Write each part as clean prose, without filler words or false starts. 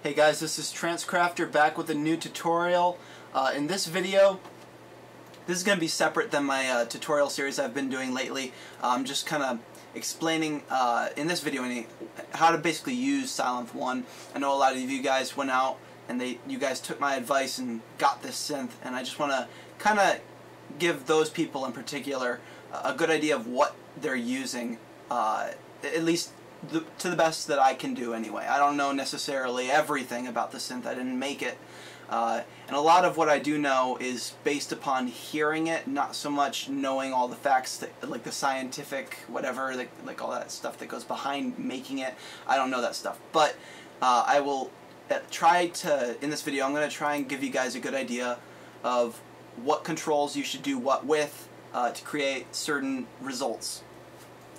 Hey guys, this is TranceCrafter back with a new tutorial. In this video, this is going to be separate than my tutorial series I've been doing lately. I'm just kind of explaining in this video how to basically use Sylenth1. I know a lot of you guys went out and you guys took my advice and got this synth, and I just want to kind of give those people in particular a good idea of what they're using, at least to the best that I can do anyway. I don't know necessarily everything about the synth. I didn't make it. And a lot of what I do know is based upon hearing it, not so much knowing all the facts, like the scientific, whatever, like all that stuff that goes behind making it. I don't know that stuff. But I will try to, in this video, I'm going to try and give you guys a good idea of what controls you should do what with to create certain results.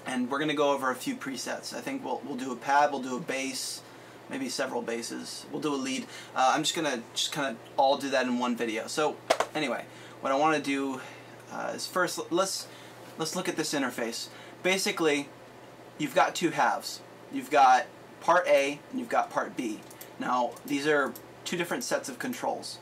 And we're going to go over a few presets. I think we'll do a pad, we'll do a bass, maybe several basses, we'll do a lead. I'm just going to kind of all do that in one video. So anyway, what I want to do is first let's look at this interface. Basically, you've got two halves. You've got part A and you've got part B. Now these are two different sets of controls.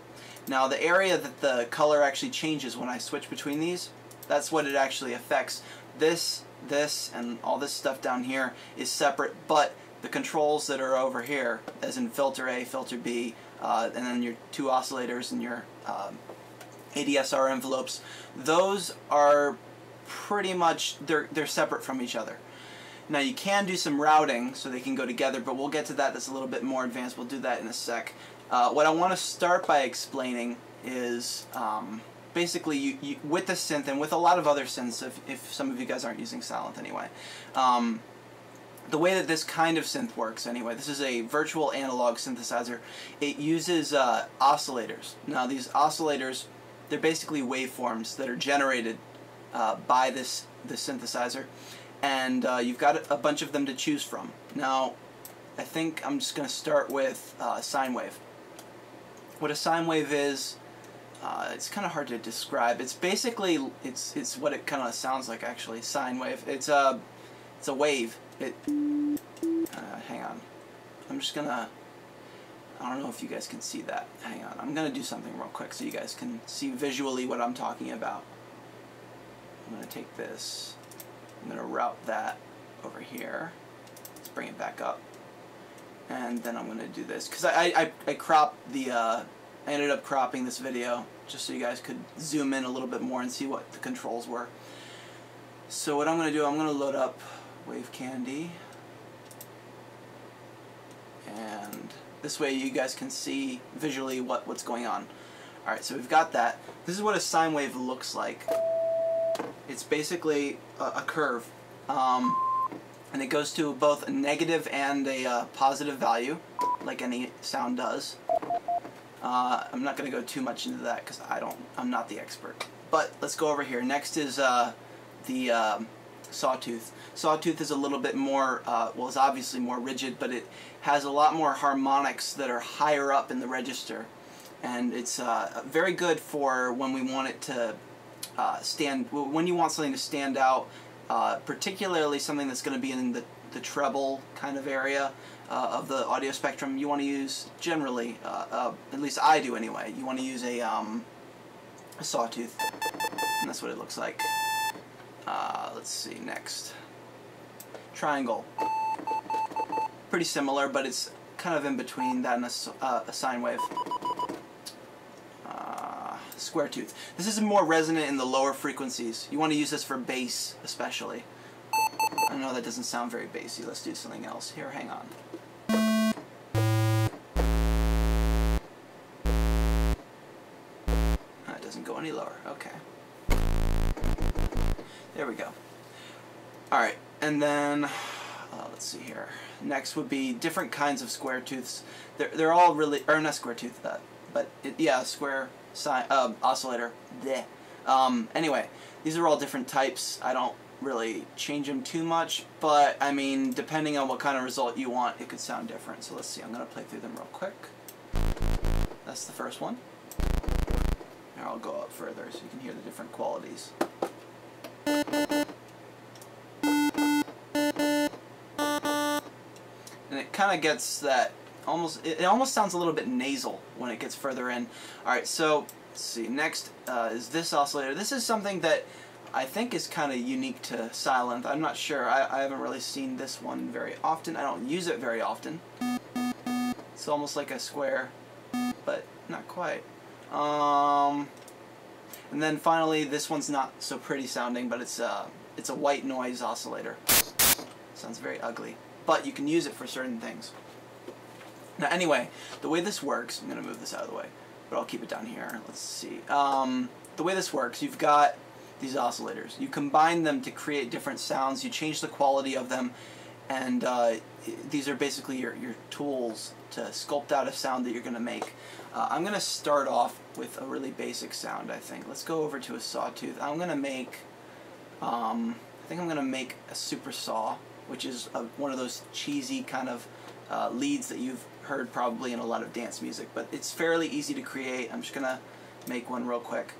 Now the area that the color actually changes when I switch between these, that's what it actually affects. This and all this stuff down here is separate, but the controls that are over here, as in filter A, filter B, and then your two oscillators and your ADSR envelopes, those are pretty much, they're separate from each other. Now you can do some routing so they can go together, but we'll get to that. That's a little bit more advanced. We'll do that in a sec. What I want to start by explaining is basically, you with the synth and with a lot of other synths, if some of you guys aren't using Sylenth anyway, the way that this kind of synth works anyway, this is a virtual analog synthesizer. It uses oscillators. Now these oscillators, they're basically waveforms that are generated by this synthesizer, and you've got a bunch of them to choose from. Now I think I'm just going to start with Sine Wave. What a sine wave is, it's kind of hard to describe. It's basically, it's what it kind of sounds like actually. Sine wave. It's a wave. Hang on. I'm just gonna. I don't know if you guys can see that. Hang on. I'm gonna do something real quick so you guys can see visually what I'm talking about. I'm gonna take this. I'm gonna route that over here. Let's bring it back up. And then I'm gonna do this because I cropped the. I ended up cropping this video just so you guys could zoom in a little bit more and see what the controls were. So what I'm going to do, I'm going to load up Wave Candy, and this way you guys can see visually what's going on. Alright, so we've got that. This is what a sine wave looks like. It's basically a curve, and it goes to both a negative and a positive value, like any sound does. I'm not going to go too much into that because I'm not the expert. But let's go over here. Next is the Sawtooth. Sawtooth is a little bit more, well, it's obviously more rigid, but it has a lot more harmonics that are higher up in the register. And it's very good for when we want it to when you want something to stand out, particularly something that's going to be in the treble kind of area of the audio spectrum. You want to use, generally, at least I do anyway, you want to use a Sawtooth, and that's what it looks like. Let's see, next. Triangle. Pretty similar, but it's kind of in between that and a sine wave. Square tooth. This is more resonant in the lower frequencies. You want to use this for bass, especially. I know that doesn't sound very bassy. Let's do something else. Here, hang on. It doesn't go any lower. Okay. There we go. Alright, and then, let's see here. Next would be different kinds of square tooths. They're all really, or not square tooth, but yeah, square oscillator. Bleh. Anyway, these are all different types. I don't really change them too much, but I mean, depending on what kind of result you want, it could sound different. So let's see, I'm going to play through them real quick. That's the first one. Here, I'll go up further so you can hear the different qualities. And it kind of gets that it almost sounds a little bit nasal when it gets further in. All right, so let's see. Next is this oscillator. This is something that I think is kind of unique to Sylenth. I'm not sure. I haven't really seen this one very often. I don't use it very often. It's almost like a square, but not quite. And then finally, this one's not so pretty sounding, but it's a white noise oscillator. Sounds very ugly, but you can use it for certain things. Now anyway, the way this works, I'm going to move this out of the way, but I'll keep it down here. Let's see. The way this works, you've got these oscillators. You combine them to create different sounds. You change the quality of them, and these are basically your tools to sculpt out a sound that you're going to make. I'm going to start off with a really basic sound, I think. Let's go over to a Sawtooth. I'm going to make, I think I'm going to make a super saw, which is one of those cheesy kind of leads that you've heard probably in a lot of dance music, but it's fairly easy to create. I'm just going to make one real quick.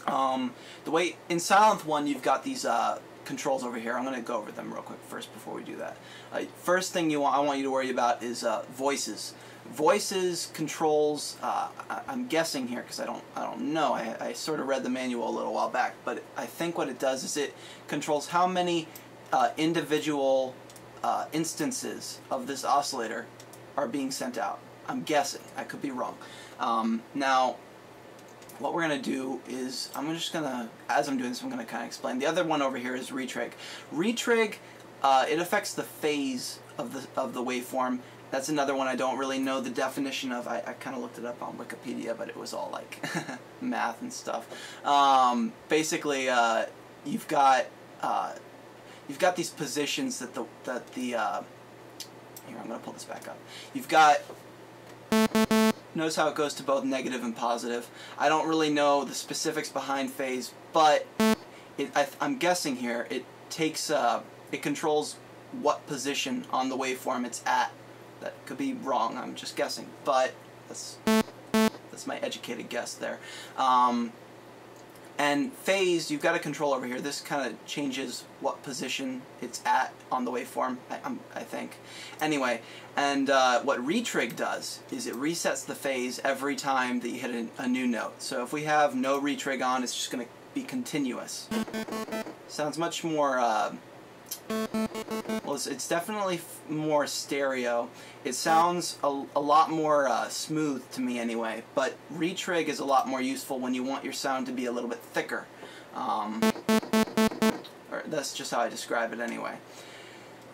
The way in Sylenth1 you've got these controls over here. I'm going to go over them real quick first before we do that. First thing I want you to worry about is voices. Voices controls. I'm guessing here because I don't know. I sort of read the manual a little while back, but I think what it does is it controls how many individual instances of this oscillator are being sent out. I'm guessing. I could be wrong. Now, what we're going to do is, I'm just going to, as I'm doing this, I'm going to kind of explain. The other one over here is retrig. Retrig, it affects the phase of the waveform. That's another one I don't really know the definition of. I kind of looked it up on Wikipedia, but it was all like math and stuff. Basically, you've got these positions that here, I'm going to pull this back up. You've got, notice how it goes to both negative and positive. I don't really know the specifics behind phase, but I'm guessing here it takes it controls what position on the waveform it's at. That could be wrong. I'm just guessing, but that's my educated guess there. And phase, you've got a control over here. This kind of changes what position it's at on the waveform, I think. Anyway, and what retrig does is it resets the phase every time that you hit a new note. So if we have no retrig on, it's just going to be continuous. Sounds much more, well, it's definitely more stereo. It sounds a lot more smooth to me anyway, but retrig is a lot more useful when you want your sound to be a little bit thicker. Or that's just how I describe it anyway.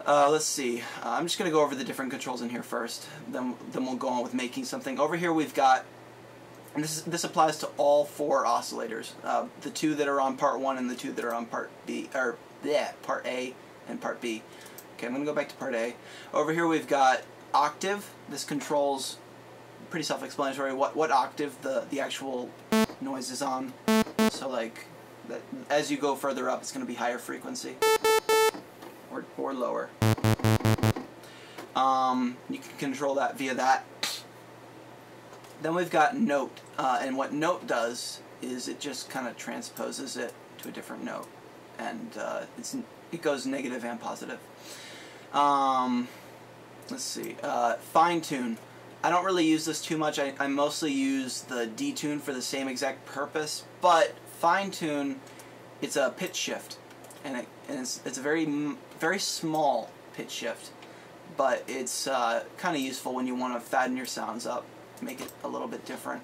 Let's see. I'm just going to go over the different controls in here first, then we'll go on with making something. Over here we've got, and this applies to all 4 oscillators, the 2 that are on part 1 and the 2 that are on part B, or yeah, part A and part B. Okay, I'm going to go back to part A. Over here we've got octave. This controls, pretty self-explanatory, what octave the actual noise is on. So like, as you go further up, it's going to be higher frequency or lower. You can control that via that. Then we've got note, and what note does is it just kind of transposes it to a different note, and it goes negative and positive. Let's see, fine tune. I don't really use this too much. I mostly use the Detune for the same exact purpose, but fine tune, it's a pitch shift, and it's a very small pitch shift, but it's kind of useful when you want to fatten your sounds up, make it a little bit different.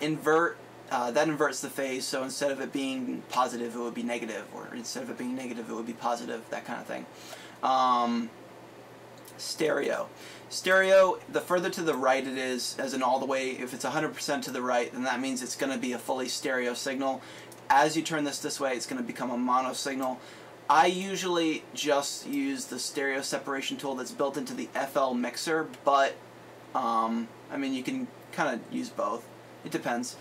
Invert, that inverts the phase, so instead of it being positive, it would be negative, or instead of it being negative, it would be positive, that kind of thing. Stereo. Stereo, the further to the right it is, as in all the way, if it's 100% to the right, then that means it's going to be a fully stereo signal. As you turn this way, it's going to become a mono signal. I usually just use the stereo separation tool that's built into the FL mixer, but I mean, you can kind of use both. It depends.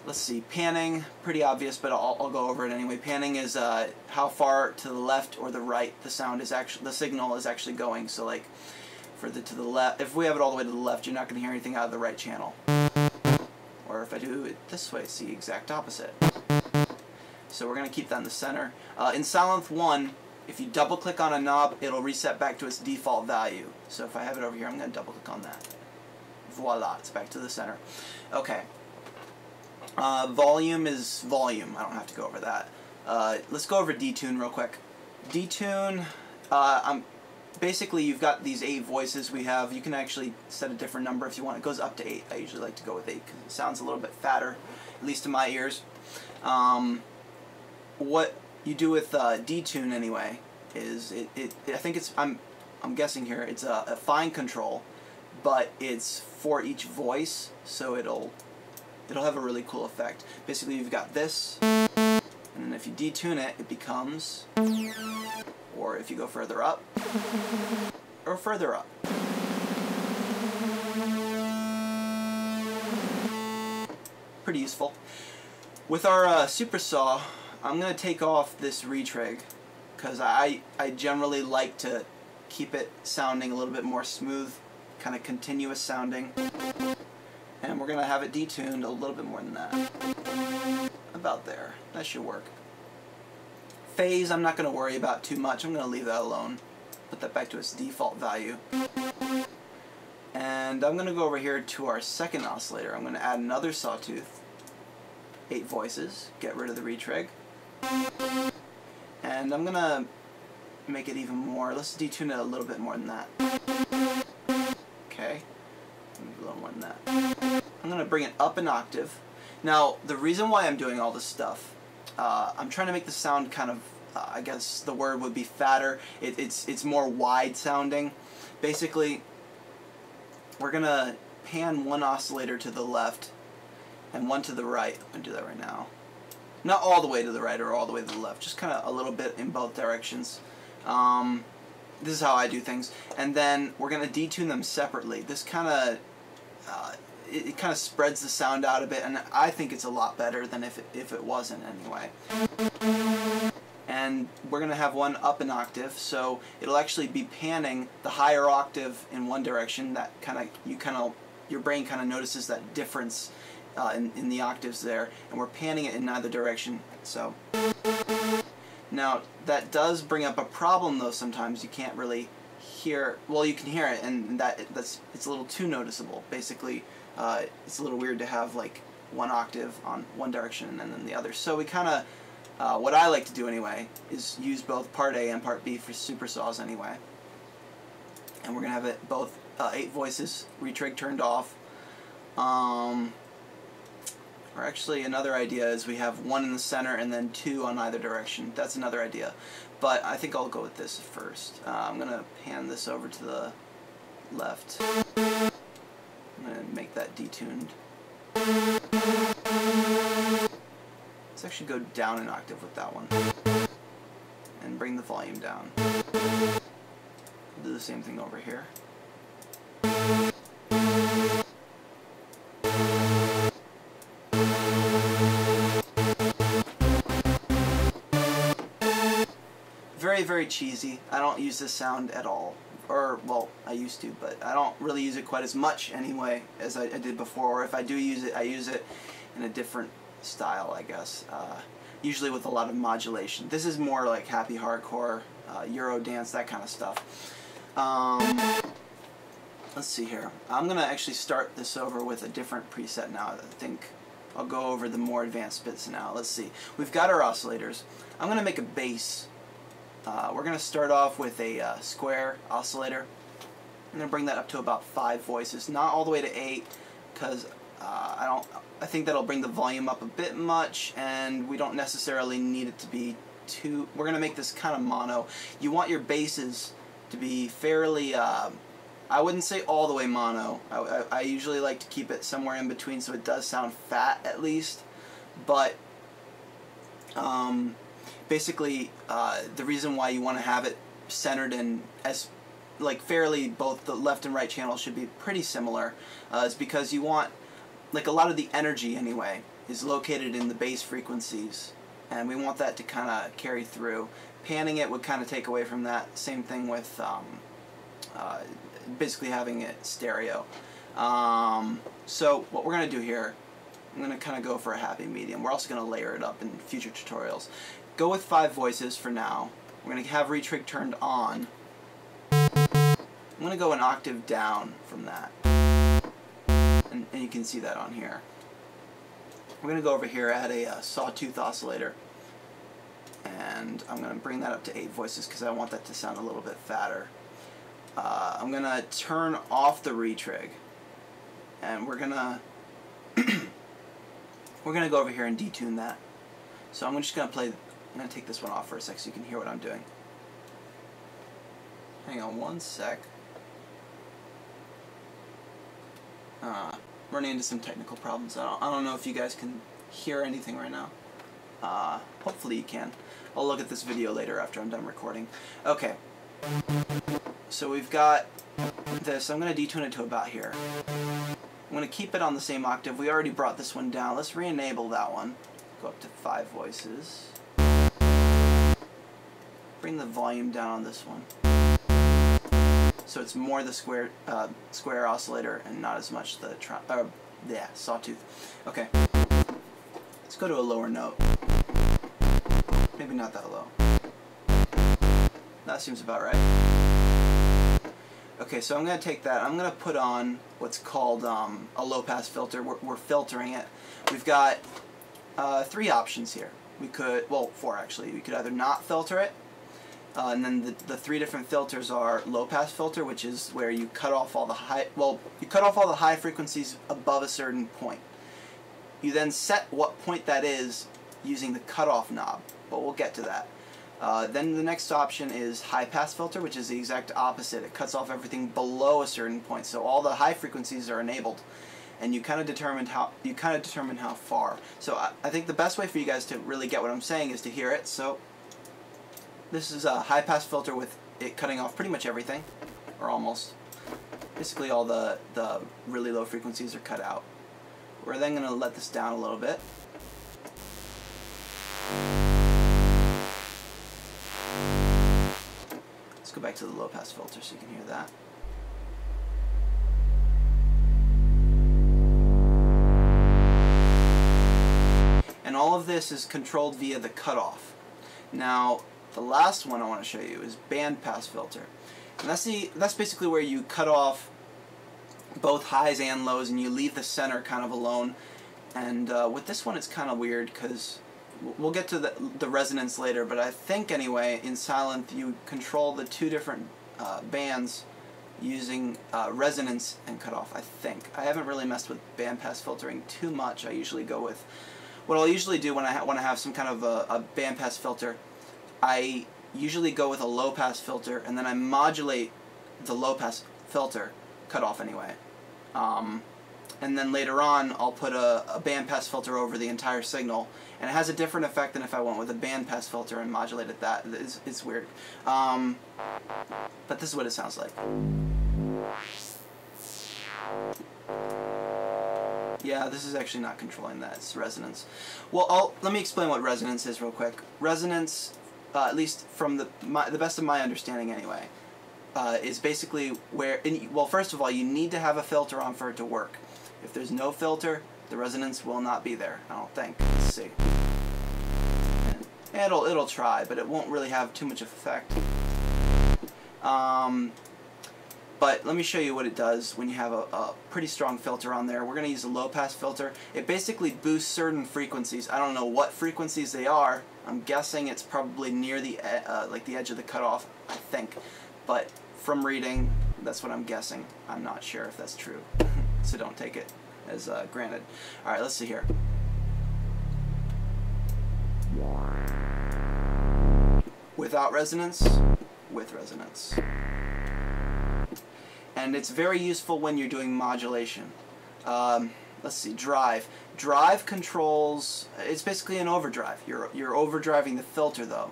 Let's see, panning, pretty obvious, but I'll go over it anyway. Panning is how far to the left or the right the signal is actually going. So like, to the left, if we have it all the way to the left, you're not going to hear anything out of the right channel. Or if I do it this way, it's the exact opposite. So we're going to keep that in the center. In Sylenth1, if you double click on a knob, it'll reset back to its default value. So if I have it over here, I'm going to double click on that. Voila, it's back to the center. Okay. Volume is volume. I don't have to go over that. Let's go over Detune real quick. Detune, basically you've got these 8 voices we have. You can actually set a different number if you want. It goes up to 8. I usually like to go with 8 because it sounds a little bit fatter, at least to my ears. What you do with Detune anyway is I think it's I'm guessing here it's a fine control, but it's for each voice, so it'll have a really cool effect. Basically, you've got this, and then if you detune it, it becomes, or if you go further up, or further up. Pretty useful. With our Super Saw, I'm going to take off this retrig, because I generally like to keep it sounding a little bit more smooth, kind of continuous sounding. And we're going to have it detuned a little bit more than that. About there. That should work. Phase I'm not going to worry about too much. I'm going to leave that alone. Put that back to its default value. And I'm going to go over here to our second oscillator. I'm going to add another Sawtooth. 8 voices. Get rid of the retrig. And I'm going to make it even more. Let's detune it a little bit more than that. Okay. A little more than that. I'm going to bring it up an octave. Now, the reason why I'm doing all this stuff, I'm trying to make the sound kind of, I guess the word would be fatter. It's more wide sounding. Basically, we're going to pan one oscillator to the left and one to the right. I'm going to do that right now. Not all the way to the right or all the way to the left, just kind of a little bit in both directions. This is how I do things. And then we're going to detune them separately. This kind of, it kind of spreads the sound out a bit, and I think it's a lot better than if it wasn't anyway. And we're going to have one up an octave, so it'll actually be panning the higher octave in one direction. That your brain kind of notices that difference in the octaves there, and we're panning it in either direction. So now that does bring up a problem though. Sometimes you can't really hear. Well, you can hear it, and it's a little too noticeable. Basically, it's a little weird to have like one octave on one direction and then the other. So we kind of, what I like to do anyway, is use both part A and part B for Super Saws anyway. And we're gonna have it both 8 voices, retrig turned off. Or actually, another idea is we have 1 in the center and then 2 on either direction. That's another idea. But I think I'll go with this first. I'm going to pan this over to the left. I'm going to make that detuned. Let's actually go down an octave with that one. And bring the volume down. We'll do the same thing over here. Very, very cheesy. I don't use this sound at all. Or, well, I used to, but I don't really use it quite as much anyway as I did before. Or if I do use it, I use it in a different style, I guess. Usually with a lot of modulation. This is more like happy hardcore, Euro dance, that kind of stuff. Let's see here. I'm going to actually start this over with a different preset now. I think I'll go over the more advanced bits now. Let's see. We've got our oscillators. I'm going to make a bass. We're going to start off with a square oscillator. I'm going to bring that up to about 5 voices, not all the way to 8, because I think that'll bring the volume up a bit much, and we don't necessarily need it to be too. We're going to make this kind of mono. You want your basses to be fairly, I wouldn't say all the way mono. I usually like to keep it somewhere in between, so it does sound fat at least, but basically, the reason why you want to have it centered and as like fairly both the left and right channels should be pretty similar is because you want, like, a lot of the energy anyway is located in the bass frequencies, and we want that to kind of carry through. Panning it would kind of take away from that. Same thing with basically having it stereo. So what we're going to do here, I'm going to kind of go for a happy medium. We're also going to layer it up in future tutorials. Go with 5 voices for now. We're going to have retrig turned on. I'm going to go an octave down from that. And you can see that on here. We're going to go over here, add a Sawtooth oscillator. And I'm going to bring that up to 8 voices because I want that to sound a little bit fatter. I'm going to turn off the retrig. And we're going to go over here and detune that. So I'm just going to play, I'm going to take this one off for a sec so you can hear what I'm doing. Hang on one sec. Running into some technical problems. I don't know if you guys can hear anything right now. Hopefully you can. I'll look at this video later after I'm done recording. Okay. So we've got this. I'm going to detune it to about here. I'm going to keep it on the same octave. We already brought this one down. Let's re-enable that one. Go up to 5 voices. Bring the volume down on this one. So it's more the square oscillator and not as much the Sawtooth. Okay. Let's go to a lower note. Maybe not that low. That seems about right. Okay, so I'm going to take that. I'm going to put on what's called a low-pass filter. We're filtering it. We've got 3 options here. We could, well, 4 actually. We could either not filter it, and then the 3 different filters are low-pass filter, which is where you cut off all the high frequencies above a certain point. You then set what point that is using the cutoff knob, but we'll get to that. Then the next option is high-pass filter, which is the exact opposite. It cuts off everything below a certain point, so all the high frequencies are enabled, and you kind of determine how far. So I think the best way for you guys to really get what I'm saying is to hear it. So this is a high-pass filter with it cutting off pretty much everything, or almost. Basically all the really low frequencies are cut out. We're then going to let this down a little bit. Let's go back to the low-pass filter so you can hear that. And all of this is controlled via the cutoff. Now, the last one I want to show you is band-pass filter. And that's basically where you cut off both highs and lows and you leave the center kind of alone. And with this one it's kind of weird because we'll get to the resonance later, but I think anyway in Sylenth you control the 2 different bands using resonance and cutoff, I think. I haven't really messed with bandpass filtering too much. I usually go with, what I'll usually do when I want to have some kind of a bandpass filter, I usually go with a low pass filter and then I modulate the low pass filter, cutoff anyway. And then later on I'll put a bandpass filter over the entire signal, and it has a different effect than if I went with a bandpass filter and modulated that. It's weird. But this is what it sounds like. Yeah, this is actually not controlling that. It's resonance. Well, let me explain what resonance is real quick. Resonance, at least from the best of my understanding anyway, is basically where, well, first of all, you need to have a filter on for it to work. If there's no filter, the resonance will not be there, I don't think. Let's see. And it'll try, but it won't really have too much effect. But let me show you what it does when you have a pretty strong filter on there. We're going to use a low-pass filter. It basically boosts certain frequencies. I don't know what frequencies they are. I'm guessing it's probably near the like the edge of the cutoff, I think. But from reading, that's what I'm guessing. I'm not sure if that's true, so don't take it as granted. All right, let's see here. Without resonance, with resonance. And it's very useful when you're doing modulation. Let's see, drive. Drive controls, it's basically an overdrive. You're overdriving the filter though.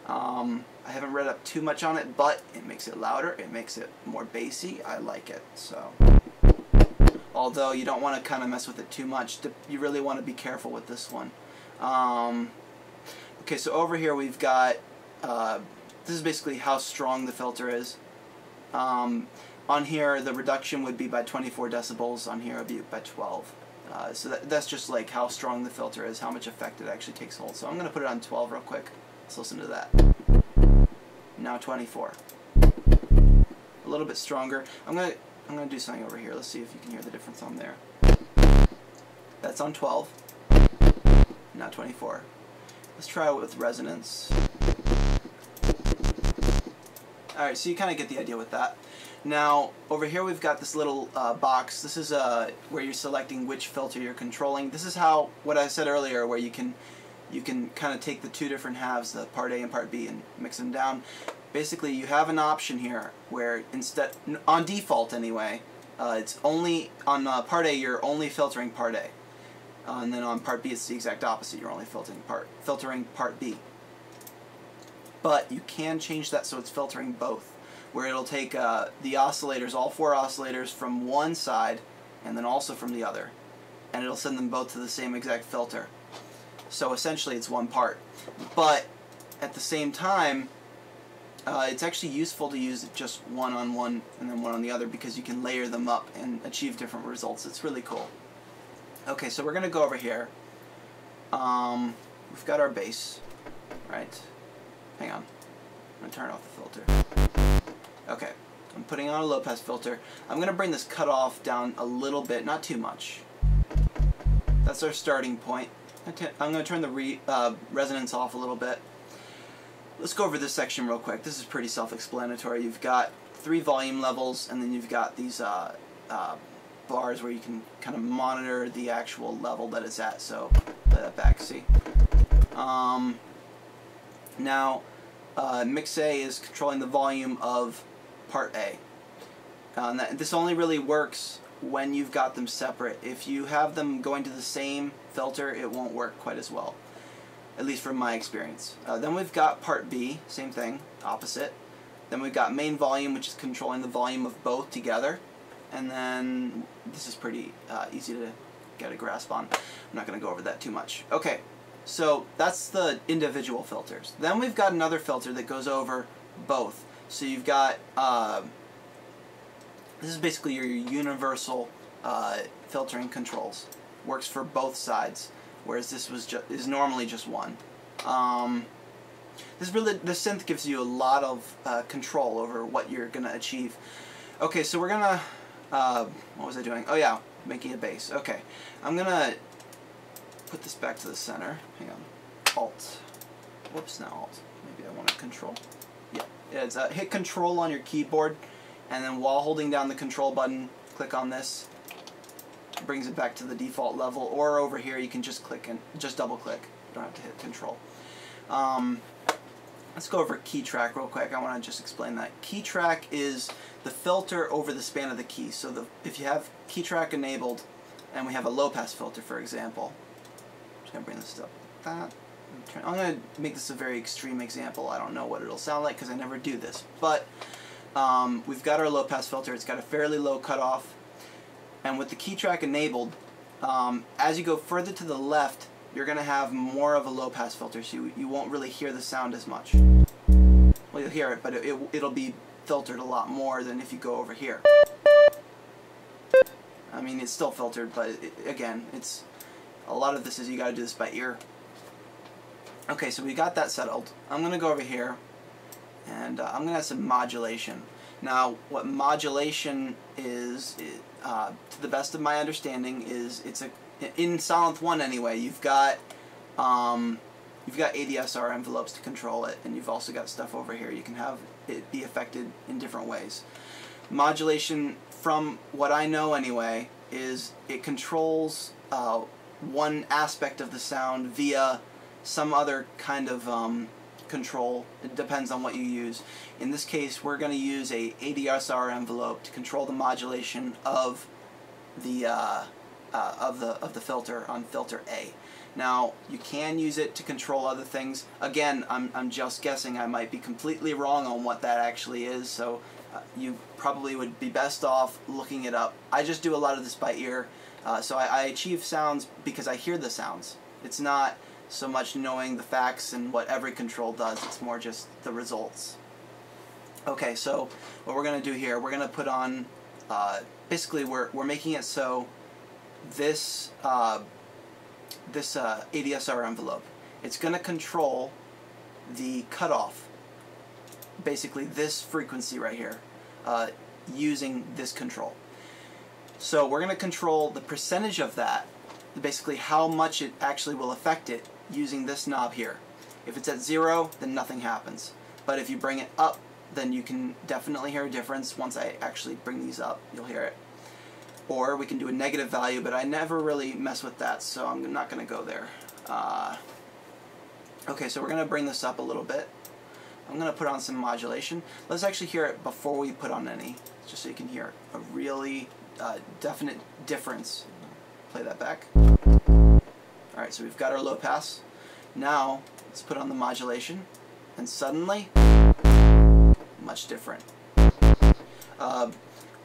I haven't read up too much on it, but it makes it louder, it makes it more bassy. I like it, so. Although you don't want to kind of mess with it too much. You really want to be careful with this one. Okay, so over here we've got, this is basically how strong the filter is. On here, the reduction would be by 24 decibels. On here, it would be by 12. So that's just like how strong the filter is, how much effect it actually takes hold. So I'm going to put it on 12 real quick. Let's listen to that. Now 24. A little bit stronger. I'm gonna do something over here. Let's see if you can hear the difference on there. That's on 12, not 24. Let's try it with resonance. Alright, so you kind of get the idea with that. Now, over here we've got this little box. This is where you're selecting which filter you're controlling. This is how, what I said earlier, where you can kind of take the two different halves, the part A and part B, and mix them down. Basically, you have an option here where instead, on default anyway, it's only, on part A you're only filtering part A. And then on part B it's the exact opposite, you're only filtering part B. But you can change that so it's filtering both, where it'll take the oscillators, all 4 oscillators from one side and then also from the other, and it'll send them both to the same exact filter. So essentially it's one part. But at the same time, it's actually useful to use just one on one and then one on the other, because you can layer them up and achieve different results. It's really cool. Okay, so we're going to go over here. We've got our bass, right? Hang on. I'm going to turn off the filter. Okay, I'm putting on a low-pass filter. I'm going to bring this cutoff down a little bit, not too much. That's our starting point. I'm going to turn the resonance off a little bit. Let's go over this section real quick. This is pretty self-explanatory. You've got 3 volume levels, and then you've got these bars where you can kind of monitor the actual level that it's at. So play that back, see. Now, mix A is controlling the volume of part A. This only really works when you've got them separate. If you have them going to the same filter, it won't work quite as well, at least from my experience. Then we've got part B, same thing, opposite. Then we've got main volume, which is controlling the volume of both together. And then this is pretty easy to get a grasp on. I'm not going to go over that too much. Okay, so that's the individual filters. Then we've got another filter that goes over both. So you've got, this is basically your universal filtering controls. Works for both sides, whereas this is normally just one. The synth gives you a lot of control over what you're going to achieve. Okay, so we're going to, what was I doing? Oh yeah, making a bass. Okay, I'm going to put this back to the center. Hang on. Alt. Whoops, not Alt. Maybe I want to Control. Yeah, it's hit Control on your keyboard, and then while holding down the Control button, click on this. It brings it back to the default level, or over here you can just click and just double click. You don't have to hit Control. Let's go over key track real quick. I want to just explain that. Key track is the filter over the span of the key. So if you have key track enabled, and we have a low pass filter, for example, I'm just going to bring this up like that. I'm going to make this a very extreme example. I don't know what it'll sound like because I never do this. But we've got our low pass filter. It's got a fairly low cutoff. And with the key track enabled, as you go further to the left, you're going to have more of a low pass filter, so you won't really hear the sound as much. Well, you'll hear it, but it'll be filtered a lot more than if you go over here. I mean, it's still filtered, but again, a lot of this is you got to do this by ear. Okay, so we got that settled. I'm going to go over here, and I'm going to add some modulation. Now, what modulation is, to the best of my understanding, is in Sylenth1 anyway. You've got ADSR envelopes to control it, and you've also got stuff over here. You can have it be affected in different ways. Modulation, from what I know anyway, is it controls one aspect of the sound via some other kind of control. It depends on what you use. In this case, we're going to use a ADSR envelope to control the modulation of the filter on filter A. Now, you can use it to control other things. Again, I'm just guessing. I might be completely wrong on what that actually is, so you probably would be best off looking it up. I just do a lot of this by ear, so I achieve sounds because I hear the sounds. It's not so much knowing the facts and what every control does, it's more just the results. Okay, so what we're going to do here, we're going to put on, basically we're making it so this ADSR envelope, it's going to control the cutoff, basically this frequency right here, using this control. So we're going to control the percentage of that, basically how much it actually will affect it, using this knob here. If it's at 0, then nothing happens. But if you bring it up, then you can definitely hear a difference. Once I actually bring these up, you'll hear it. Or we can do a negative value, but I never really mess with that, so I'm not going to go there. Okay, so we're going to bring this up a little bit. I'm going to put on some modulation. Let's actually hear it before we put on any, just so you can hear a really definite difference. Play that back. Alright, so we've got our low pass. Now, let's put on the modulation, and suddenly, much different.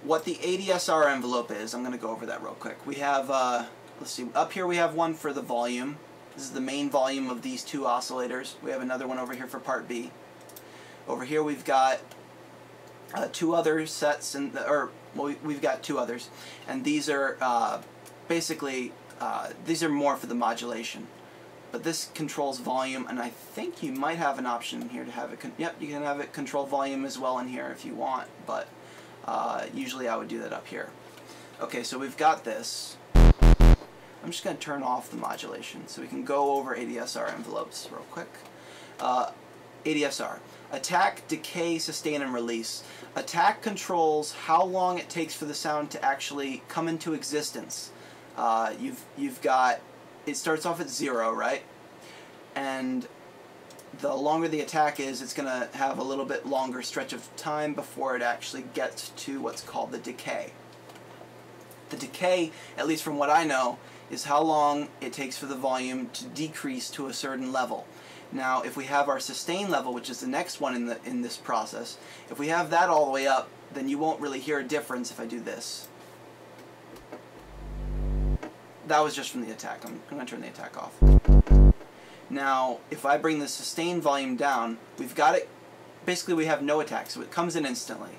What the ADSR envelope is, I'm going to go over that real quick. We have, let's see, up here we have one for the volume. This is the main volume of these two oscillators. We have another one over here for part B. Over here we've got two other sets, we've got two others, and these are basically, these are more for the modulation. But this controls volume, and I think you might have an option in here to have it, yep, you can have it control volume as well in here if you want, but usually I would do that up here. Okay, so we've got this. I'm just going to turn off the modulation so we can go over ADSR envelopes real quick. ADSR. Attack, decay, sustain, and release. Attack controls how long it takes for the sound to actually come into existence. You've got, it starts off at 0, right? And the longer the attack is, it's going to have a little bit longer stretch of time before it actually gets to what's called the decay. The decay, at least from what I know, is how long it takes for the volume to decrease to a certain level. Now, if we have our sustain level, which is the next one in this process, if we have that all the way up, then you won't really hear a difference if I do this. That was just from the attack. I'm going to turn the attack off. Now, if I bring the sustain volume down, we've got it, basically we have no attack, so it comes in instantly.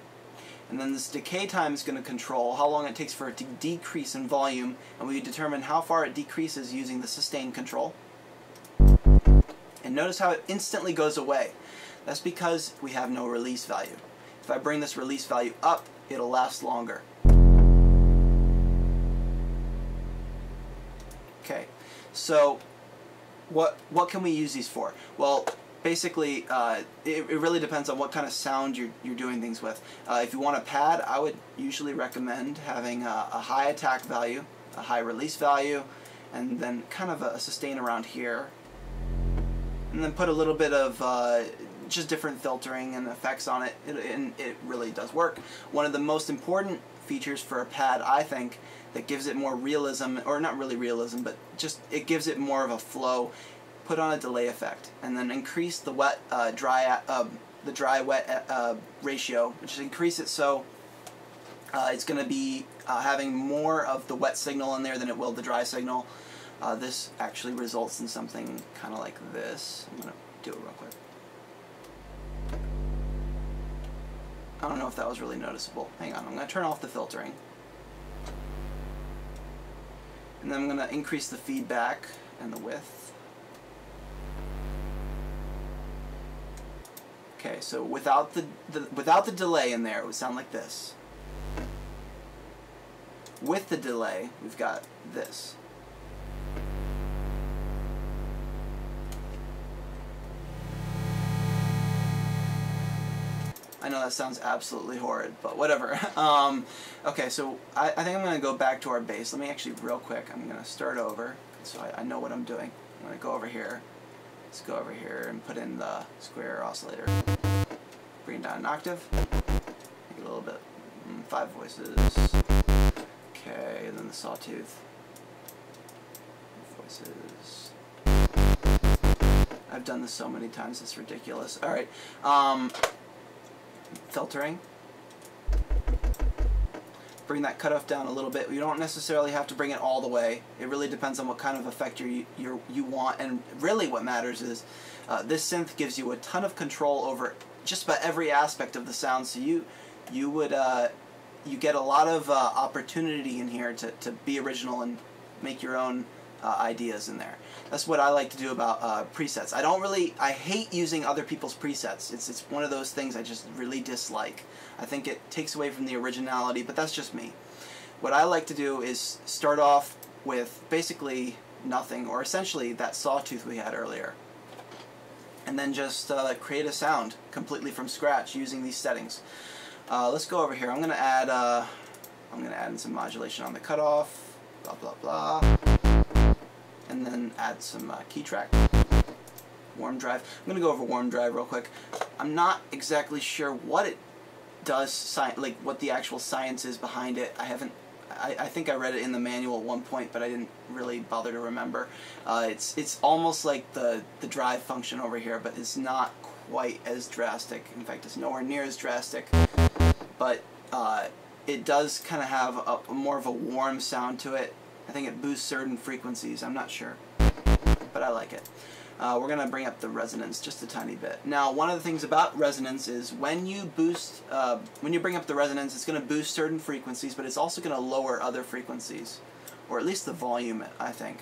And then this decay time is going to control how long it takes for it to decrease in volume, and we determine how far it decreases using the sustain control. And notice how it instantly goes away. That's because we have no release value. If I bring this release value up, it'll last longer. Okay, so what can we use these for? Well, basically, it really depends on what kind of sound you're doing things with. If you want a pad, I would usually recommend having a high attack value, a high release value, and then kind of a sustain around here. And then put a little bit of just different filtering and effects on it, and it really does work. One of the most important features for a pad, I think, that gives it more realism, or not really realism, but just it gives it more of a flow. Put on a delay effect, and then increase the wet the dry wet ratio, which is increase it so it's going to be having more of the wet signal in there than it will the dry signal. This actually results in something kind of like this. I'm going to do it real quick. I don't know if that was really noticeable. Hang on, I'm going to turn off the filtering. And then I'm going to increase the feedback and the width. Okay, so without the delay in there, it would sound like this. With the delay, we've got this. I know that sounds absolutely horrid, but whatever. Okay, so I think I'm going to go back to our bass. Let me actually, real quick, I'm going to start over so I know what I'm doing. I'm going to go over here. Let's go over here and put in the square oscillator. Bring it down an octave. Make it a little bit. 5 voices. Okay, and then the Sawtooth. Voices. I've done this so many times, it's ridiculous. Alright. Filtering. Bring that cutoff down a little bit. You don't necessarily have to bring it all the way. It really depends on what kind of effect you want, and really what matters is this synth gives you a ton of control over just about every aspect of the sound, so you get a lot of opportunity in here to be original and make your own ideas in there. That's what I like to do about presets. I hate using other people's presets. It's one of those things I just really dislike. I think it takes away from the originality, but that's just me. What I like to do is start off with basically nothing, or essentially that Sawtooth we had earlier, and then just create a sound completely from scratch using these settings. Let's go over here. I'm gonna add in some modulation on the cutoff, blah blah blah, and then add some key track, warm drive. I'm gonna go over warm drive real quick. I'm not exactly sure what it does, like what the actual science is behind it. I think I read it in the manual at one point, but I didn't really bother to remember. It's almost like the drive function over here, but it's not quite as drastic. In fact, it's nowhere near as drastic. But it does kind of have a more of a warm sound to it. I think it boosts certain frequencies. I'm not sure, but I like it. We're going to bring up the resonance just a tiny bit. Now, one of the things about resonance is when you bring up the resonance, it's going to boost certain frequencies, but it's also going to lower other frequencies, or at least the volume, I think.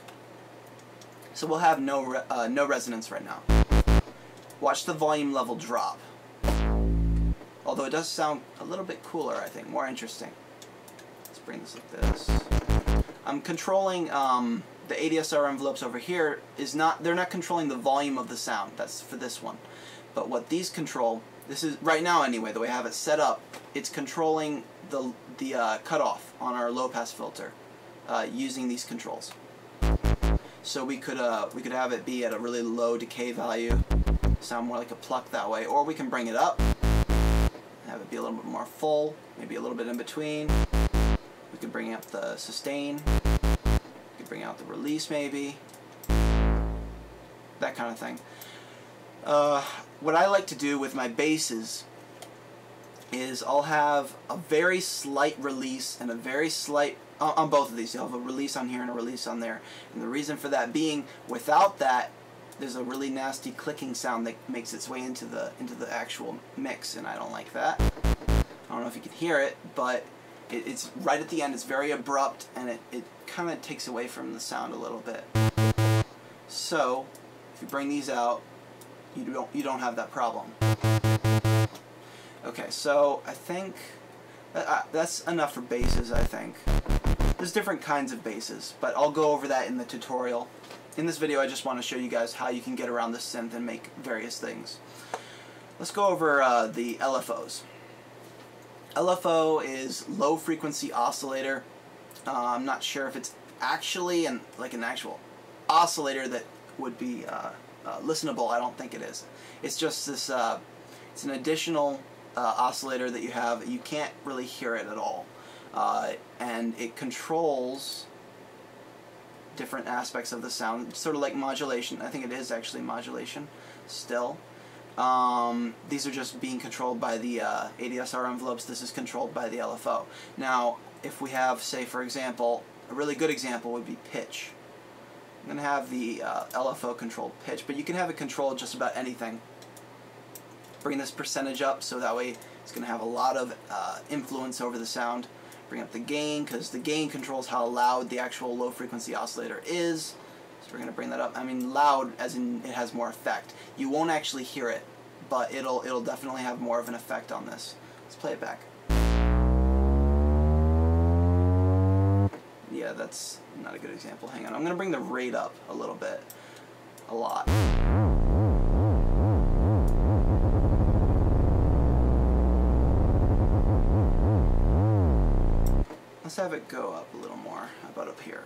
So we'll have no resonance right now. Watch the volume level drop. Although it does sound a little bit cooler, I think, more interesting. Let's bring this like this. I'm controlling the ADSR envelopes over here. They're not controlling the volume of the sound. That's for this one. But what these control, this is right now anyway, the way I have it set up, it's controlling the cutoff on our low pass filter using these controls. So we could have it be at a really low decay value, sound more like a pluck that way, or we can bring it up, have it be a little bit more full, maybe a little bit in between. We could bring up the sustain, we could bring out the release maybe, that kind of thing. What I like to do with my basses is I'll have a very slight release and a very slight, on both of these, you'll have a release on here and a release on there. And the reason for that being, without that, there's a really nasty clicking sound that makes its way into the actual mix, and I don't like that. I don't know if you can hear it, but it's right at the end. It's very abrupt, and it kind of takes away from the sound a little bit. So if you bring these out, you don't have that problem. Okay, so I think that's enough for basses. I think there's different kinds of basses, but I'll go over that in the tutorial. In this video, I just want to show you guys how you can get around the synth and make various things. Let's go over the Lfos. LFO is low frequency oscillator. I'm not sure if it's actually an actual oscillator that would be listenable. I don't think it is. It's just this. It's an additional oscillator that you have. You can't really hear it at all, and it controls different aspects of the sound, sort of like modulation. I think it is actually modulation still. These are just being controlled by the ADSR envelopes. This is controlled by the LFO. Now, if we have, say, for example, a really good example would be pitch. I'm going to have the LFO controlled pitch, but you can have it control just about anything. Bring this percentage up so that way it's going to have a lot of influence over the sound. Bring up the gain, because the gain controls how loud the actual low frequency oscillator is. So we're going to bring that up. I mean loud as in it has more effect. You won't actually hear it, but it'll definitely have more of an effect on this. Let's play it back. Yeah, that's not a good example. Hang on. I'm going to bring the rate up a little bit. A lot. Let's have it go up a little more. How about up here?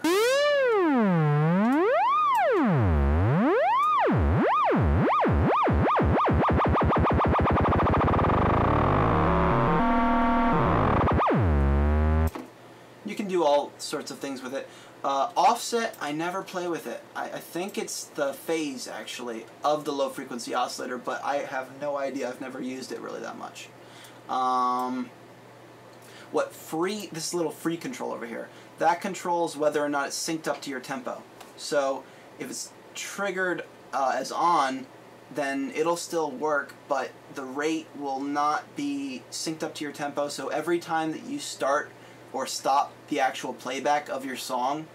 You can do all sorts of things with it. Offset, I never play with it. I think it's the phase, actually, of the low frequency oscillator, but I have no idea. I've never used it really that much. This little free control over here, that controls whether or not it's synced up to your tempo. So if it's triggered as on, then it'll still work, but the rate will not be synced up to your tempo. So every time that you start or stop the actual playback of your song,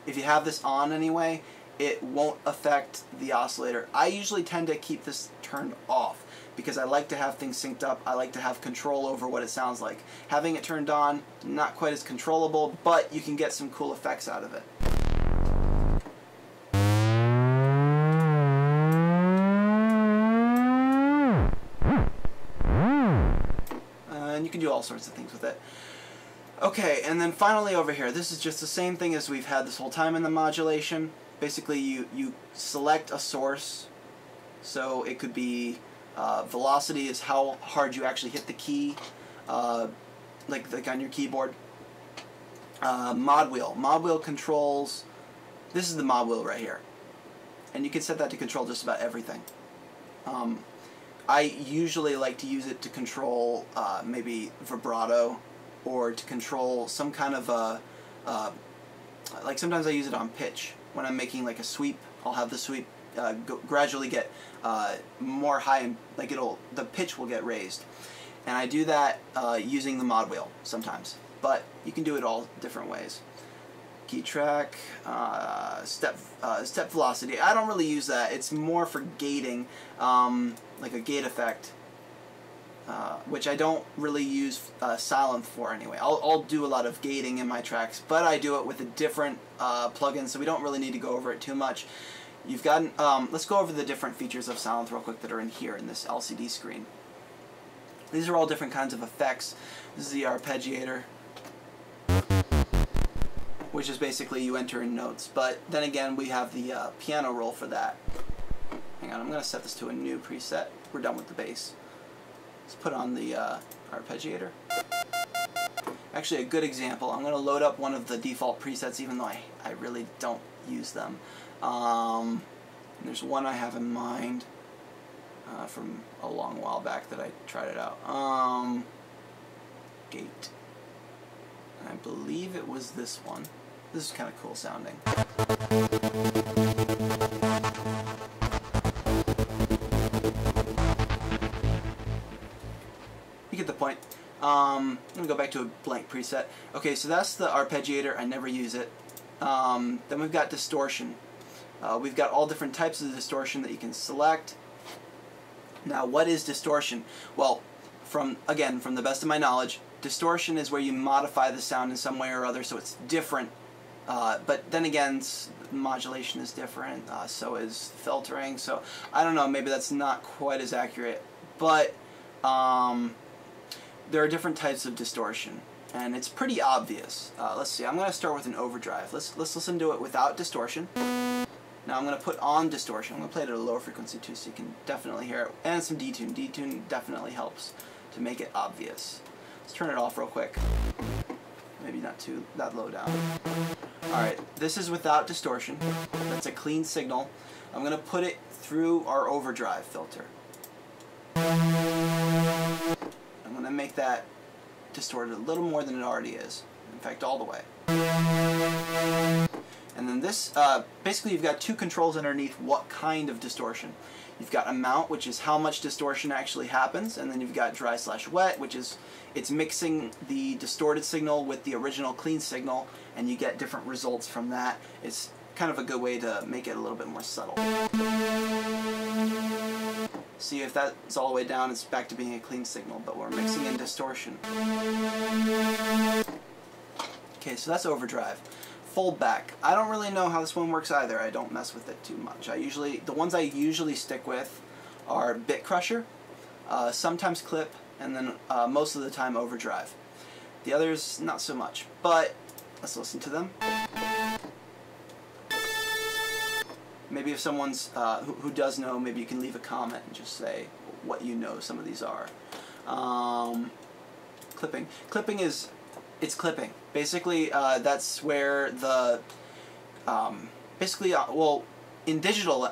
if you have this on anyway, it won't affect the oscillator. I usually tend to keep this turned off because I like to have things synced up. I like to have control over what it sounds like. Having it turned on, not quite as controllable, but you can get some cool effects out of it. And you can do all sorts of things with it. Okay, and then finally over here, this is just the same thing as we've had this whole time in the modulation. Basically, you select a source, so it could be velocity is how hard you actually hit the key, like on your keyboard. Mod wheel controls, this is the mod wheel right here, and you can set that to control just about everything. I usually like to use it to control maybe vibrato, or to control some kind of like sometimes I use it on pitch. When I'm making like a sweep, I'll have the sweep gradually get more high, and like the pitch will get raised. And I do that using the mod wheel sometimes, but you can do it all different ways. Key track, step velocity. I don't really use that. It's more for gating, like a gate effect, which I don't really use Sylenth for anyway. I'll do a lot of gating in my tracks, but I do it with a different plugin, so we don't really need to go over it too much. You've got, let's go over the different features of Sylenth real quick that are in here in this LCD screen. These are all different kinds of effects. This is the Arpeggiator, which is basically you enter in notes, but then again we have the piano roll for that. Hang on, I'm going to set this to a new preset. We're done with the bass. Let's put on the Arpeggiator. Actually, a good example, I'm going to load up one of the default presets, even though I really don't use them. And there's one I have in mind from a long while back that I tried it out. Gate. And I believe it was this one. This is kind of cool sounding. You get the point. I'm going to go back to a blank preset. Okay, so that's the Arpeggiator. I never use it. Then we've got distortion. We've got all different types of distortion that you can select. Now, what is distortion? Well, again, from the best of my knowledge, distortion is where you modify the sound in some way or other so it's different. But then again, modulation is different, so is filtering. So I don't know, maybe that's not quite as accurate. But there are different types of distortion, and it's pretty obvious. Let's see, I'm going to start with an overdrive. Let's listen to it without distortion. Now I'm going to put on distortion. I'm going to play it at a lower frequency too, so you can definitely hear it. And some detune. Detune definitely helps to make it obvious. Let's turn it off real quick. Maybe not that low down. Alright, this is without distortion. That's a clean signal. I'm going to put it through our overdrive filter. I'm going to make that distorted a little more than it already is. In fact, all the way. And then this, basically you've got two controls underneath what kind of distortion. You've got amount, which is how much distortion actually happens, and then you've got dry/wet, which is it's mixing the distorted signal with the original clean signal, and you get different results from that. It's kind of a good way to make it a little bit more subtle. See, if that's all the way down, it's back to being a clean signal, but we're mixing in distortion. Okay, so that's overdrive. Fold back. I don't really know how this one works either. I don't mess with it too much. The ones I usually stick with are bit crusher, sometimes clip, and then most of the time overdrive. The others, not so much. But let's listen to them. Maybe if someone's who does know, maybe you can leave a comment and just say what you know some of these are. Clipping. Clipping is, it's clipping. Basically, that's where the, well, in digital,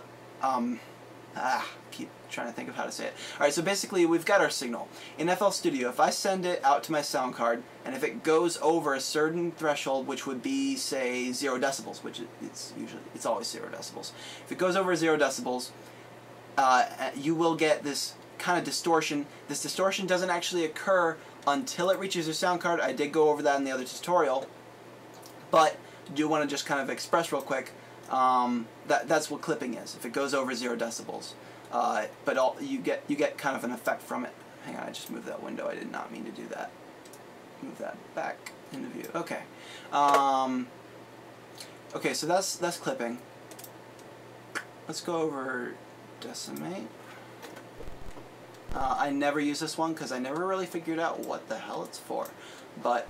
keep trying to think of how to say it. Alright, so basically we've got our signal. In FL Studio, if I send it out to my sound card, and if it goes over a certain threshold, which would be, say, 0 decibels, which it's always 0 decibels. If it goes over 0 decibels, you will get this kind of distortion. This distortion doesn't actually occur until it reaches your sound card. I did go over that in the other tutorial. But do want to just kind of express real quick, that's what clipping is. If it goes over 0 decibels, but you get kind of an effect from it. Hang on, I just moved that window. I did not mean to do that. Move that back into view. Okay. Okay, so that's clipping. Let's go over Decimate. I never use this one because I never really figured out what the hell it's for, but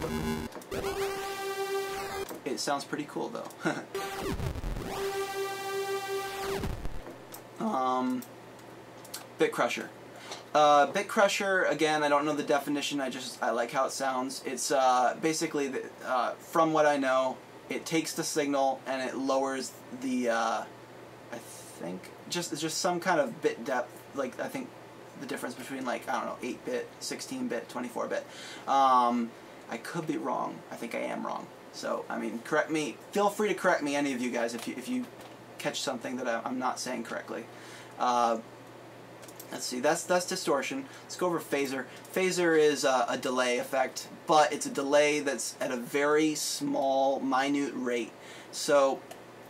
it sounds pretty cool though. Bit Crusher. Bit Crusher, again, I don't know the definition, I like how it sounds. It's basically, from what I know, it takes the signal and it lowers the, I think, just some kind of bit depth, like, I think the difference between, like, I don't know, 8-bit, 16-bit, 24-bit. I could be wrong. I think I am wrong. So, I mean, correct me. Feel free to correct me, any of you guys, if you catch something that I'm not saying correctly. Let's see, that's distortion. Let's go over phaser. Phaser is a delay effect, but it's a delay that's at a very small, minute rate. So,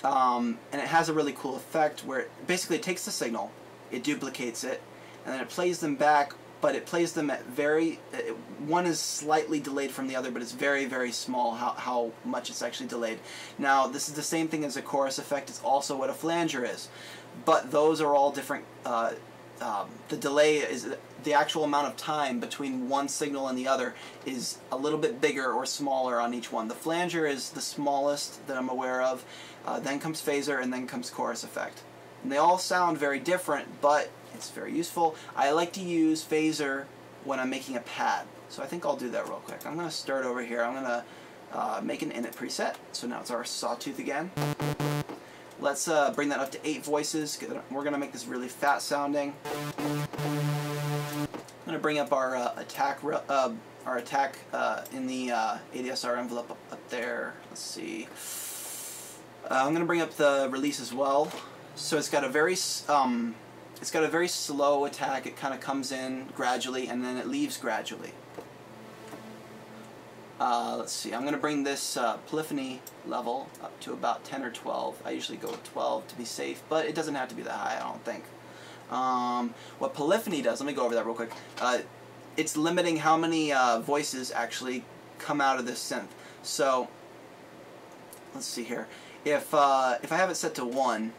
and it has a really cool effect where basically it takes the signal, it duplicates it, and then it plays them back, but it plays them at one is slightly delayed from the other, but it's very, very small how much it's actually delayed. Now, this is the same thing as a chorus effect. It's also what a flanger is, but those are all different. The delay is the actual amount of time between one signal and the other is a little bit bigger or smaller on each one. The flanger is the smallest that I'm aware of. Then comes phaser, and then comes chorus effect. And they all sound very different, but it's very useful. I like to use phaser when I'm making a pad, so I think I'll do that real quick. I'm going to start over here. I'm going to make an init preset. So now it's our Sawtooth again. Let's bring that up to 8 voices. We're going to make this really fat sounding. I'm going to bring up our attack in the ADSR envelope up there. Let's see. I'm going to bring up the release as well. So it's got a very slow attack. It kind of comes in gradually and then it leaves gradually. Let's see, I'm going to bring this Polyphony level up to about 10 or 12. I usually go with 12 to be safe, but it doesn't have to be that high, I don't think. What Polyphony does, let me go over that real quick. It's limiting how many voices actually come out of this synth. So, let's see here. If I have it set to 1,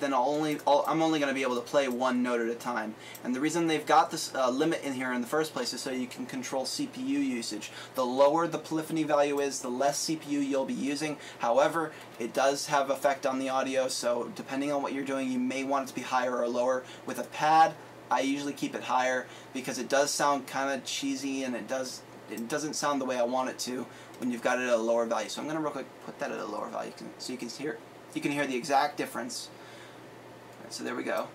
then I'm only going to be able to play one note at a time. And the reason they've got this limit in here in the first place is so you can control CPU usage. The lower the polyphony value is, the less CPU you'll be using. However, it does have effect on the audio, so depending on what you're doing, you may want it to be higher or lower. With a pad, I usually keep it higher because it does sound kind of cheesy and it doesn't sound the way I want it to when you've got it at a lower value. So I'm going to real quick put that at a lower value so you can hear the exact difference. So there we go.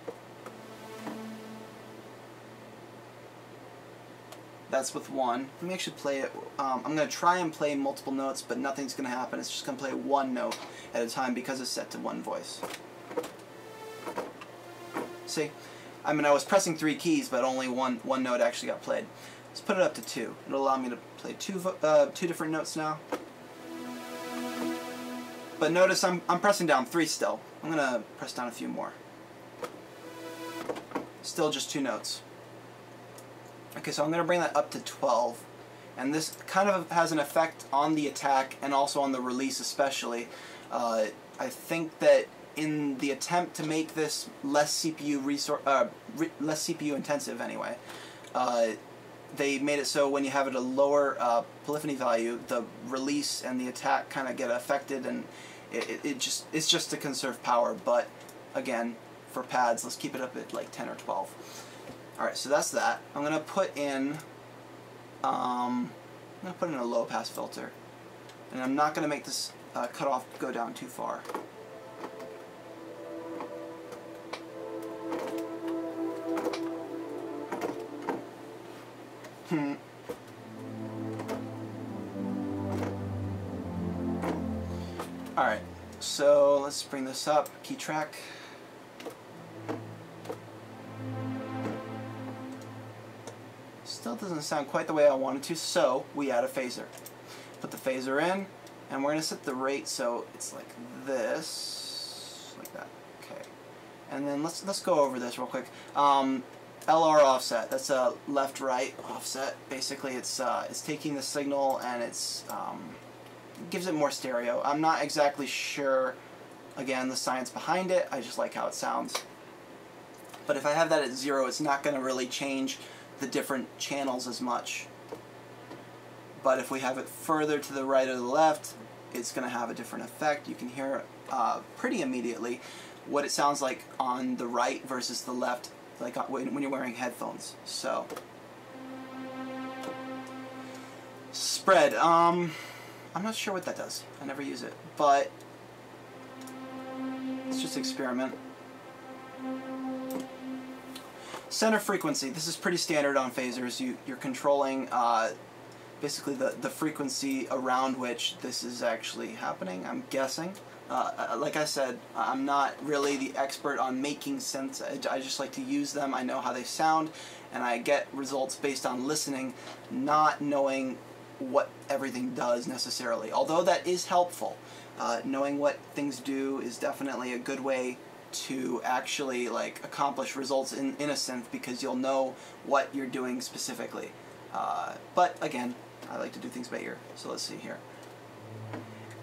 That's with 1. Let me actually play it. I'm going to try and play multiple notes, but nothing's going to happen. It's just going to play one note at a time because it's set to 1 voice. See? I mean, I was pressing 3 keys, but only one note actually got played. Let's put it up to 2. It'll allow me to play two different notes now. But notice I'm pressing down 3 still. I'm going to press down a few more. Still just 2 notes. Okay, so I'm going to bring that up to 12. And this kind of has an effect on the attack and also on the release especially. I think that in the attempt to make this less CPU intensive anyway, they made it so when you have it at a lower polyphony value, the release and the attack kind of get affected, and it's just to conserve power. But again, for pads, let's keep it up at like 10 or 12. Alright, so that's that. I'm gonna put in a low pass filter, and I'm not gonna make this cutoff go down too far. Alright, so let's bring this up, key track. Still doesn't sound quite the way I wanted to, so we add a phaser. Put the phaser in, And we're going to set the rate so it's like this, like that. Okay. And then let's go over this real quick. LR offset, that's a left-right offset. Basically, it's taking the signal and it's gives it more stereo. I'm not exactly sure, again, the science behind it. I just like how it sounds. But if I have that at 0, it's not going to really change the different channels as much. But if we have it further to the right or the left, it's going to have a different effect. You can hear pretty immediately what it sounds like on the right versus the left, like when you're wearing headphones. So, spread. I'm not sure what that does. I never use it, but let's just experiment. Center frequency. This is pretty standard on phasers. You're controlling basically the frequency around which this is actually happening, I'm guessing. Like I said, I'm not really the expert on making synths. I just like to use them. I know how they sound, and I get results based on listening, not knowing what everything does necessarily. Although that is helpful. Knowing what things do is definitely a good way to actually like accomplish results in a synth, because you'll know what you're doing specifically. But again, I like to do things by ear. So let's see here.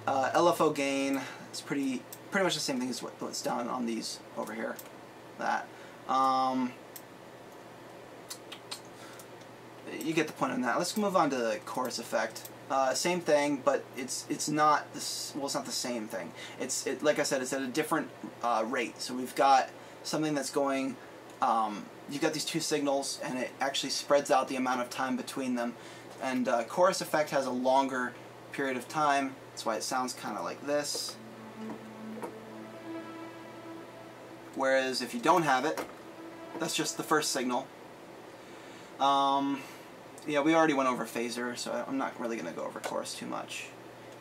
LFO gain is pretty much the same thing as what's done on these over here. That. You get the point on that. Let's move on to the chorus effect. Same thing, but it's not this. Well, it's not the same thing. Like I said, it's at a different rate. So we've got something that's going. You've got these two signals, and it actually spreads out the amount of time between them. And chorus effect has a longer period of time. That's why it sounds kind of like this. Whereas if you don't have it, that's just the first signal. Yeah, we already went over phaser, so I'm not really going to go over chorus too much.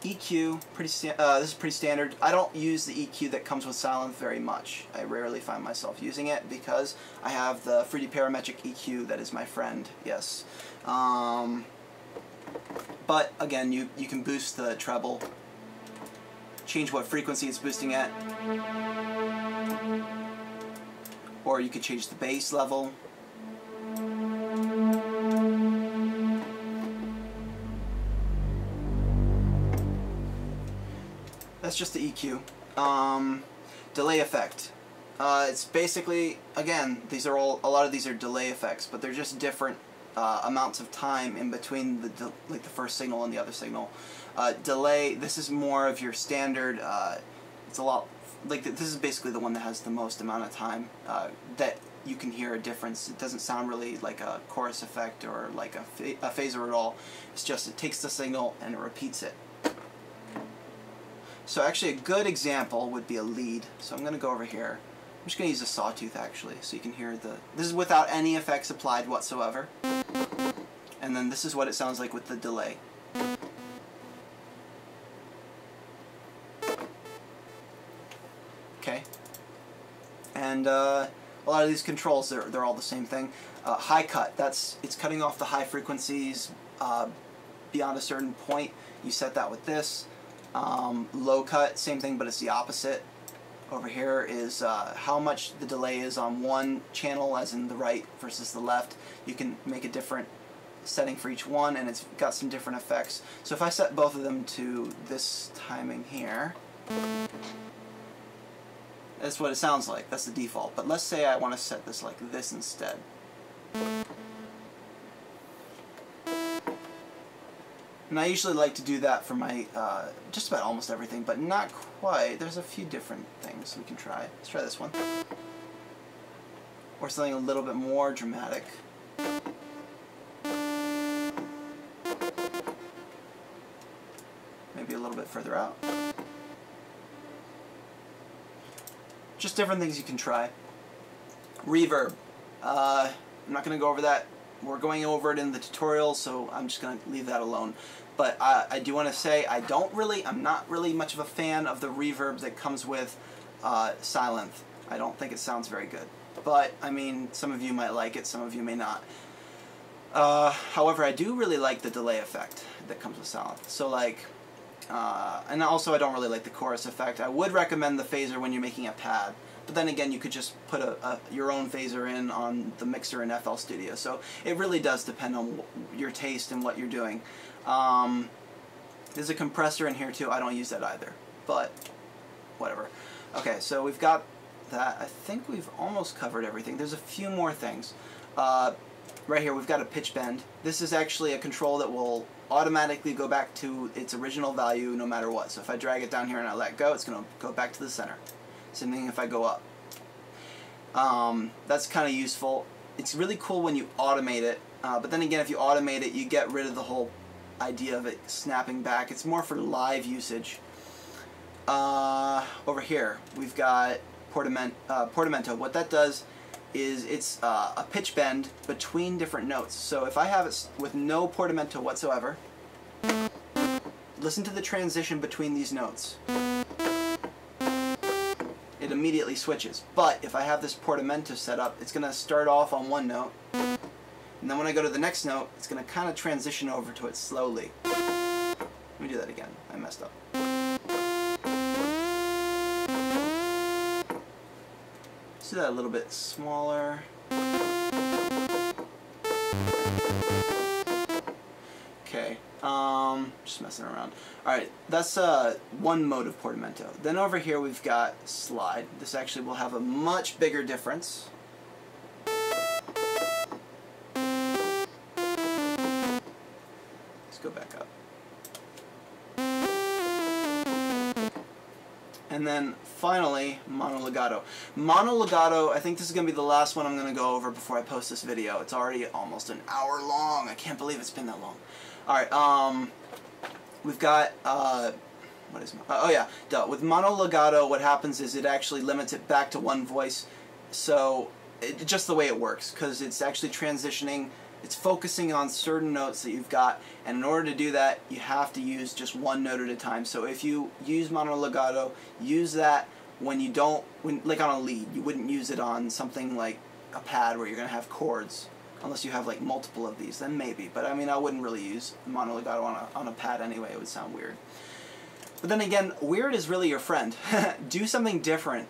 EQ, this is pretty standard. I don't use the EQ that comes with Sylenth very much. I rarely find myself using it because I have the Fruity Parametric EQ that is my friend, yes. But again, you can boost the treble, change what frequency it's boosting at, or you could change the bass level. That's just the EQ. Delay effect. It's basically, again, a lot of these are delay effects, but they're just different amounts of time in between like the first signal and the other signal. Delay. This is more of your standard. It's a lot like this is basically the one that has the most amount of time that you can hear a difference. It doesn't sound really like a chorus effect or like a phaser at all. It's just it takes the signal and it repeats it. So actually a good example would be a lead. So I'm going to go over here. I'm just going to use a Sawtooth actually, so you can hear this is without any effects applied whatsoever. And then this is what it sounds like with the delay. Okay. And a lot of these controls, they're all the same thing. High cut, it's cutting off the high frequencies beyond a certain point. You set that with this. Low cut, same thing, but it's the opposite. Over here is how much the delay is on one channel, as in the right versus the left. You can make a different setting for each one, and it's got some different effects. So if I set both of them to this timing here, that's what it sounds like. That's the default. But let's say I want to set this like this instead. And I usually like to do that for my, just about almost everything, but not quite. There's a few different things we can try. Let's try this one. Or something a little bit more dramatic. Maybe a little bit further out. Just different things you can try. Reverb. I'm not going to go over that. We're going over it in the tutorial, so I'm just going to leave that alone. But I do want to say I'm not really much of a fan of the reverb that comes with Sylenth. I don't think it sounds very good. But, I mean, some of you might like it, some of you may not. However, I do really like the delay effect that comes with Sylenth. So, like, And also I don't really like the chorus effect. I would recommend the phaser when you're making a pad, but then again you could just put your own phaser in on the mixer in FL Studio, so it really does depend on your taste and what you're doing. There's a compressor in here too. I don't use that either, but whatever. Okay, so we've got that. I think we've almost covered everything. There's a few more things. Right here we've got a pitch bend. This is actually a control that will automatically go back to its original value no matter what. So if I drag it down here and I let go, it's going to go back to the center. Same thing if I go up. That's kind of useful. It's really cool when you automate it, but then again, if you automate it, you get rid of the whole idea of it snapping back. It's more for live usage. Over here we've got portamento. What that does is it's a pitch bend between different notes. So if I have it with no portamento whatsoever, listen to the transition between these notes. It immediately switches. But if I have this portamento set up, it's going to start off on one note, and then when I go to the next note, it's going to kind of transition over to it slowly. Let me do that again. I messed up. Let's do that a little bit smaller. Okay, just messing around. Alright, that's one mode of portamento. Then over here we've got slide. This actually will have a much bigger difference. Let's go back up. And then finally, mono legato. Mono legato, I think this is going to be the last one I'm going to go over before I post this video. It's already almost an hour long. I can't believe it's been that long. Alright, we've got, what is, oh yeah, duh. With mono legato, what happens is it actually limits it back to one voice. So, just the way it works, because it's actually transitioning. It's focusing on certain notes that you've got, and in order to do that, you have to use just one note at a time. So if you use mono legato, use that when you don't, like on a lead. You wouldn't use it on something like a pad where you're going to have chords, unless you have like multiple of these, then maybe. But I mean, I wouldn't really use mono legato on a pad anyway. It would sound weird. But then again, weird is really your friend. Do something different.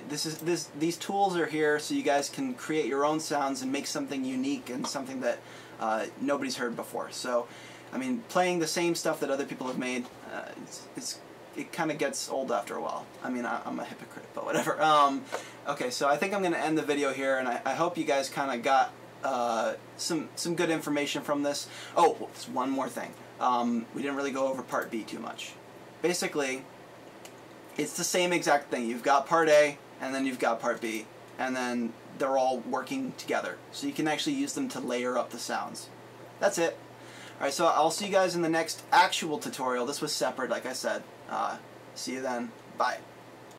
These tools are here so you guys can create your own sounds and make something unique and something that nobody's heard before. So, I mean, playing the same stuff that other people have made, it kind of gets old after a while. I mean, I'm a hypocrite, but whatever. Okay, so I think I'm going to end the video here, and I hope you guys kind of got some good information from this. Oh, there's one more thing. We didn't really go over part B too much. Basically, it's the same exact thing. You've got part A, and then you've got part B, and then they're all working together. So you can actually use them to layer up the sounds. That's it. Alright, so I'll see you guys in the next actual tutorial. This was separate, like I said. See you then. Bye.